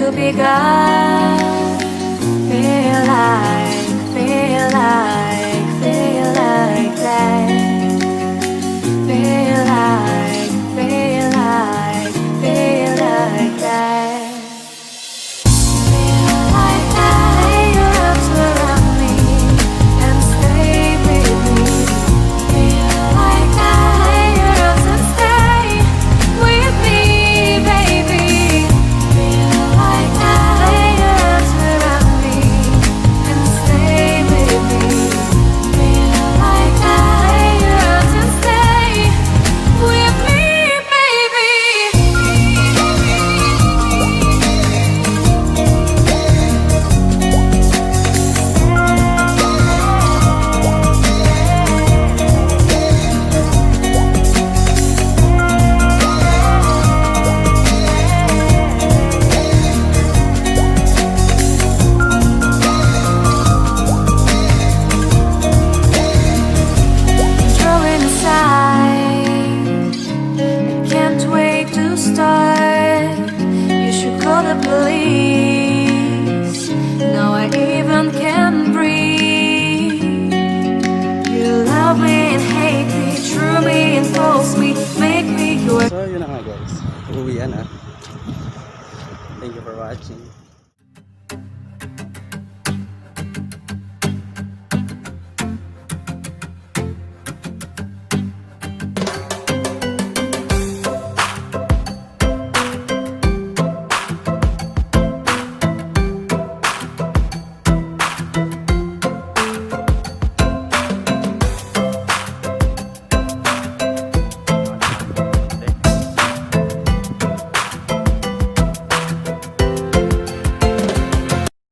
to be gone. Feel like that. Feel like that. Feel like that. Police. Now I even can breathe. You love me and hate me, true me and false me, make me your. So yun na nga guys, uuwi na. Thank you for watching.